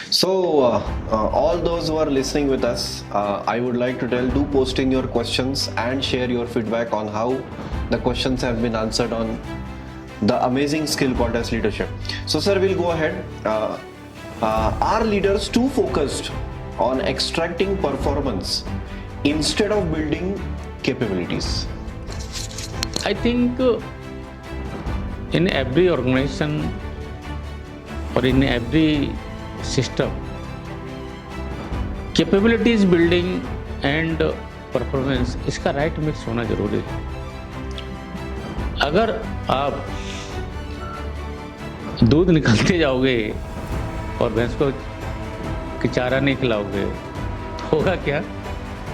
All those who are listening with us, I would like to tell, do post in your questions and share your feedback on how the questions have been answered on the amazing skill called as leadership. So, sir, we'll go ahead. Are leaders too focused on extracting performance instead of building capabilities? I think in every organization or in every system, capabilities building and performance इसका right mix होना जरूरी है. अगर आप दूध निकालते जाओगे और भैंस को चारा नहीं खिलाओगे तो होगा क्या,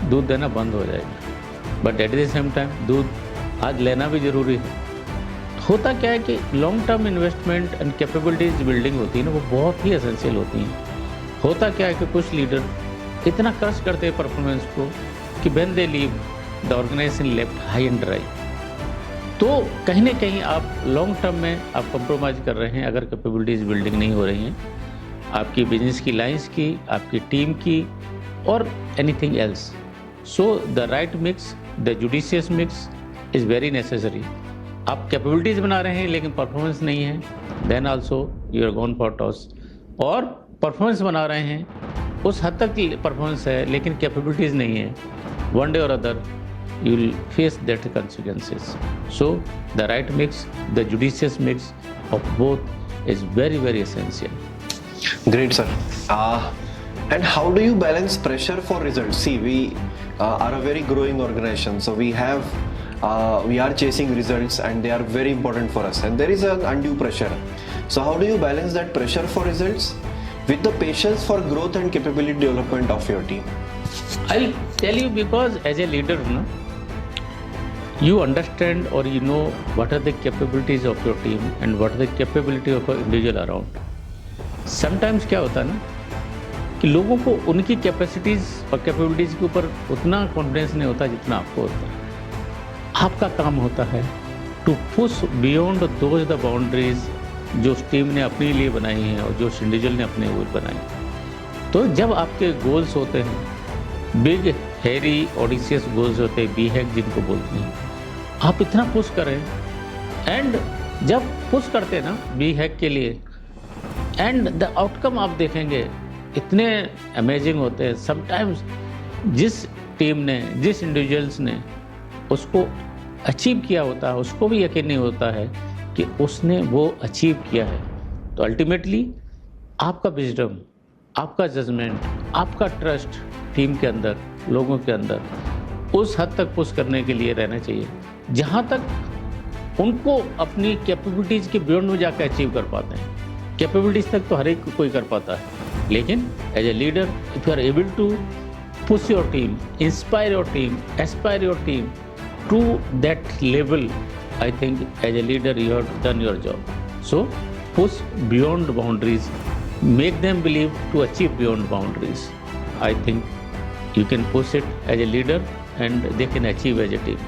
दूध देना बंद हो जाएगा. But at the same time दूध आज लेना भी जरूरी है. होता क्या है कि long term investment and capabilities building होती है ना, वो बहुत ही एसेंशियल होती हैं. होता क्या है कि कुछ लीडर इतना क्रश करते हैं परफॉर्मेंस को कि when they leave the organization left high and dry. तो कहीं ना कहीं आप लॉन्ग टर्म में आप कंप्रोमाइज़ कर रहे हैं अगर कैपेबिलिटीज बिल्डिंग नहीं हो रही हैं आपकी बिजनेस की लाइंस की, आपकी टीम की और anything else. So the right mix, the judicious mix is very necessary. आप कैपेबिलिटीज़ बना रहे हैं लेकिन परफॉर्मेंस नहीं है, then also you are gone for toss. और परफॉर्मेंस बना रहे हैं उस हद तक परफॉर्मेंस है लेकिन कैपेबिलिटीज़ नहीं है, वन डे और other you will face that consequences. So the right mix, the judicious mix of both is very, very essential. Great, sir. And how do you balance pressure for results? See, we are a very growing organization, so we are chasing results and they are very important for us, and there is an undue pressure. So how do you balance that pressure for results with the patience for growth and capability development of your team? I'll tell you, because as a leader, no, you understand or you know what are the capabilities of your team and what are the capability of an individual around. Sometimes क्या होता है ना कि लोगों को उनकी capacities और capabilities के ऊपर उतना कॉन्फिडेंस नहीं होता जितना आपको होता है. आपका काम होता है to push beyond those the boundaries जो उस टीम ने अपने लिए बनाई हैं और जो उस इंडिविजुअल ने अपने लिए बनाई. तो जब आपके गोल्स होते हैं बिग हैरी ऑडिशियस गोल्स होते हैं, बी हैक जिनको बोलते हैं, आप इतना पुश करें एंड जब पुश करते हैं ना बी हैक के लिए एंड द आउटकम आप देखेंगे इतने अमेजिंग होते हैं. समटाइम्स जिस टीम ने, जिस इंडिविजुअल्स ने उसको अचीव किया होता है उसको भी यकीन नहीं होता है कि उसने वो अचीव किया है. तो अल्टीमेटली आपका विजडम, आपका जजमेंट, आपका ट्रस्ट टीम के अंदर, लोगों के अंदर उस हद तक पुश करने के लिए रहना चाहिए जहाँ तक उनको अपनी कैपेबिलिटीज़ के बियॉन्ड में जाकर अचीव कर पाते हैं. कैपेबिलिटीज़ तक तो हर एक कोई कर पाता है, लेकिन as a leader if you are able to push your team, inspire your team, aspire your team to that level, I think as a leader you have done your job. So push beyond boundaries, make them believe to achieve beyond boundaries. I think you can push it as a leader and they can achieve as a team.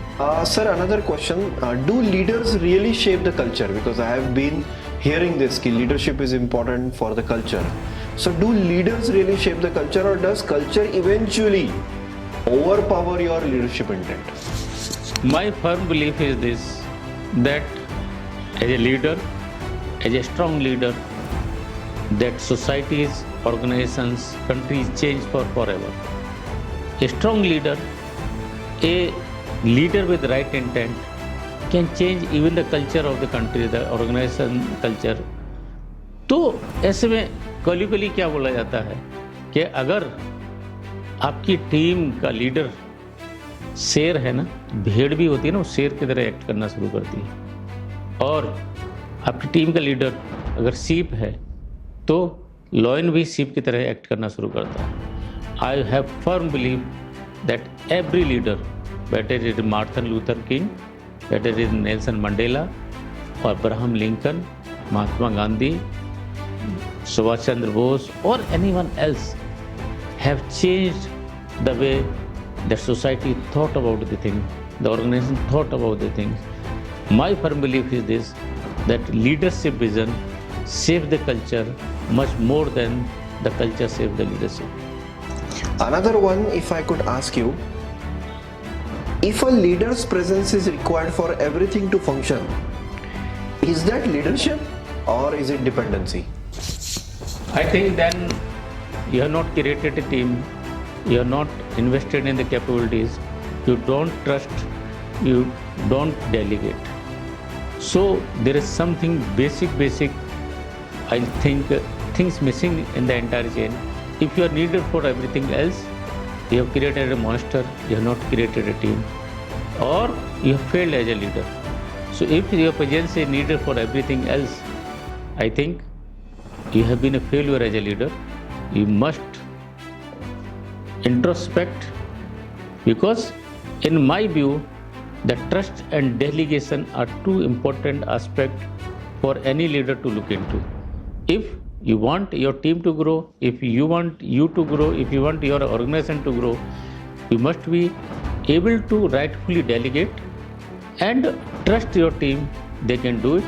Sir, another question. Do leaders really shape the culture? Because I have been hearing this, that leadership is important for the culture. So do leaders really shape the culture, or does culture eventually overpower your leadership intent? My firm belief is this, that as a leader, as a strong leader, that societies, organizations, countries change for forever. A strong leader, a leader with right intent can change even the culture of the country, the organization culture. तो ऐसे में कॉलिकली क्या बोला जाता है कि अगर आपकी टीम का लीडर शेर है ना, भेड़ भी होती है ना, वो शेर की तरह एक्ट करना शुरू करती है. और आपकी टीम का लीडर अगर सीप है तो लॉयन भी सीप की तरह एक्ट करना शुरू करता है. I have firm believe that every leader, better is Martin Luther king, better is Nelson Mandela और अब्राहम लिंकन, महात्मा गांधी, सुभाष चंद्र बोस और anyone else have changed the way the society thought about the thing, the organization thought about the things. My firm belief is this, that leadership vision shapes the culture much more than the culture saves the leadership. Another one, if I could ask you, if a leader's presence is required for everything to function, is that leadership or is it dependency? I think then you have not created a team, you have not invested in the capabilities, you don't trust, you don't delegate. So there is something basic, I think, things missing in the entire chain. If you are needed for everything else, you have created a monster, you have not created a team, or you have failed as a leader. So if your presence is needed for everything else, I think you have been a failure as a leader. You must introspect, because in my view, the trust and delegation are two important aspects for any leader to look into. If you want your team to grow, if you want you to grow, if you want your organization to grow, you must be able to rightfully delegate and trust your team, they can do it.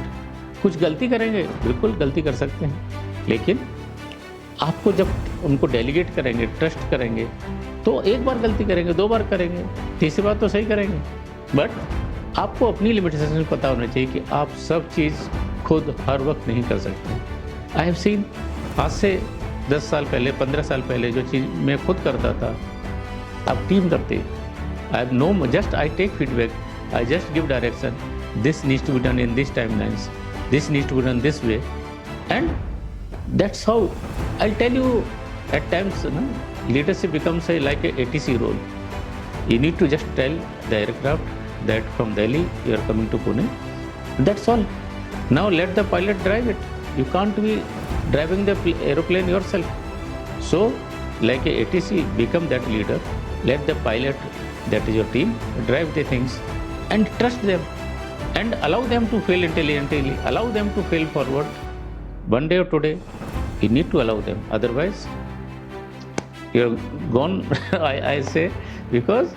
कुछ गलती करेंगे, बिल्कुल गलती कर सकते हैं, लेकिन आपको जब उनको डेलीगेट करेंगे, ट्रस्ट करेंगे, तो एक बार गलती करेंगे, 2 बार करेंगे, तीसरी बार तो सही करेंगे, बट आपको अपनी लिमिटेशन पता होना चाहिए कि आप सब चीज़ खुद हर वक्त नहीं कर सकते। आई हैव सीन, आज से 10 साल पहले, 15 साल पहले जो चीज़ मैं खुद करता था, अब टीम करती है। I have no, just I take feedback, I just give direction, this needs to be done in this timelines, this needs to be done this way, and that's how I'll tell you. At times, leadership becomes like a ATC role. You need to just tell the aircraft that from Delhi you are coming to Pune. That's all. Now let the pilot drive it. You can't be driving the aeroplane yourself. So, like a ATC, become that leader. Let the pilot, that is your team, drive the things, and trust them. And allow them to fail intelligently, allow them to fail forward. One day or today, you need to allow them. Otherwise, you're gone, I say, because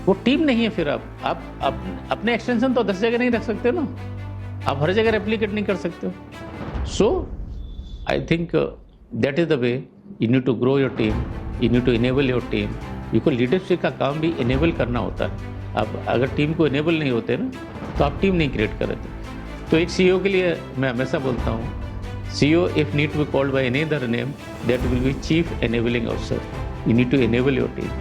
वो team नहीं है। फिर आप अपने extension तो 10 जगह नहीं रख सकते ना, आप हर जगह रेप्लिकेट नहीं कर सकते हो। So I think that is the way you need to grow your team, you need to enable your team. Because leadership का काम भी इनेबल करना होता है। आप अगर टीम को इनेबल नहीं होते ना, तो आप टीम नहीं क्रिएट करते। तो एक CEO के लिए मैं हमेशा बोलता हूँ, CEO if need to be called by any other name, that will be Chief Enabling Officer. You need to enable your team.